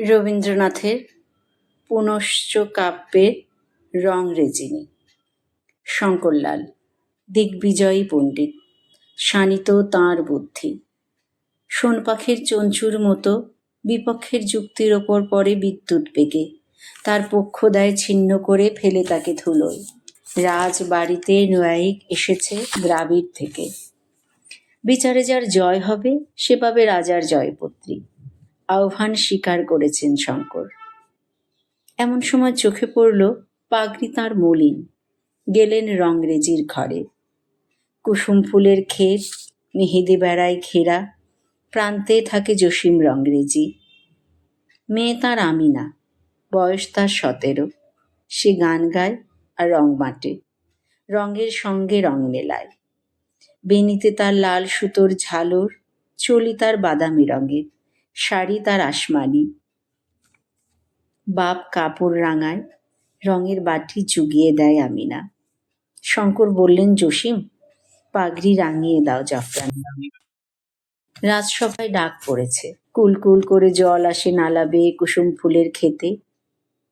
রবীন্দ্রনাথের পুনশ্চ কাব্যের রংরেজিনী। শঙ্করলাল, দিগ্বিজয়ী পণ্ডিত, শানিত তাঁর বুদ্ধি। শোনপাখির চঞ্চুর মতো বিপক্ষের যুক্তির ওপর পড়ে বিদ্যুৎ বেগে, তার পক্ষ দেয় ছিন্ন করে ফেলে তাকে ধুলোয়। রাজবাড়িতে ন্যায়িক এসেছে দ্রাবিড় থেকে, বিচারে যার জয় হবে সে পাবে রাজার জয়পত্রী। আহ্বান স্বীকার করেছেন শঙ্কর। এমন সময় চোখে পড়ল পাগড়ি তাঁর মলিন, গেলেন রংরেজির ঘরে। কুসুম ফুলের ক্ষেত, মেহেদি বেড়ায় ঘেরা, প্রান্তে থাকে জসিম রংরেজি। মেয়ে তাঁর আমিনা, বয়স তার 17। সে গান গায় আর রং বাঁটে, রঙের সঙ্গে রং মেলায়। বেনিতে তার লাল সুতোর ঝালর, চলি তার বাদামি রঙের, শাড়ি তার আসমানি। বাপ কাপড় রাঙায়, রঙের বাটি জুগিয়ে দেয় আমিনা। শঙ্কর বললেন, জসিম, পাগড়ি রাঙিয়ে দাও জাফরান রঙে। রাজসভায় ডাক পড়েছে, কুলকুল করে জল আসে নালা বেয়ে কুসুম ফুলের ক্ষেতে।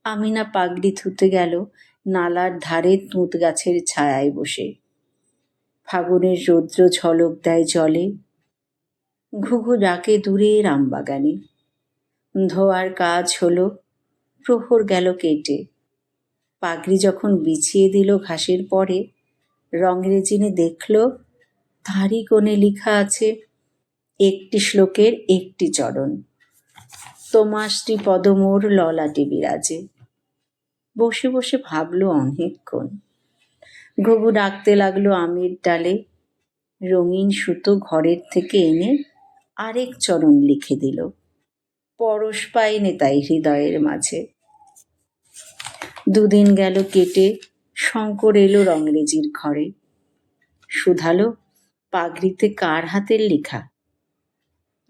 আমিনা পাগড়ি ধুতে গেল নালার ধারে তুঁত গাছের ছায়ায় বসে। ফাগুনের রৌদ্র ঝলক দেয় জলে, ঘুঘু ডাকে দূরের আমবাগানে। ধোয়ার কাজ হলো, প্রহর গেল কেটে। পাগড়ি যখন বিছিয়ে দিল ঘাসের পরে, রংরেজিনে দেখল তারই কোণে লেখা আছে একটি শ্লোকের একটি চরণ। তোমাশ্রী পদমোর ললাটে বিরাজে। বসে বসে ভাবল অনেকক্ষণ। ঘুঘু ডাকতে লাগলো আমের ডালে, রঙিন সুতো ঘরের থেকে এনে আরেক চরণ লিখে দিল। পরশ পায়নি তাই হৃদয়ের মাঝে। দুদিন গেল কেটে, শঙ্কর এলো রংরেজির ঘরে। শুধালো, পাগড়িতে কার হাতের লেখা?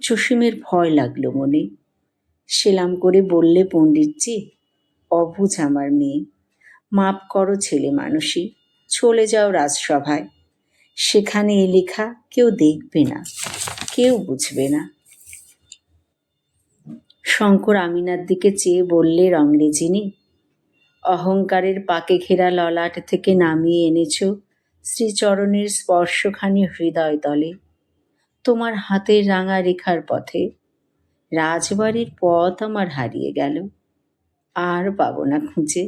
জসিমের ভয় লাগলো মনে। সেলাম করে বললে, পণ্ডিতজি, অবুঝ আমার মেয়ে, মাপ করো ছেলে মানুষই, চলে যাও রাজসভায়। সেখানে এ লেখা কেউ দেখবে না, কেউ বুঝবে না। শঙ্কর আমিনার দিকে চেয়ে বললে, রংরেজিনী, অহংকারের পাকে ঘেরা ললাট থেকে নামিয়ে এনেছ শ্রীচরণের স্পর্শখানি হৃদয় তলে। তোমার হাতের রাঙা রেখার পথে রাজবাড়ির পথ আমার হারিয়ে গেল, আর পাবো না খুঁজে।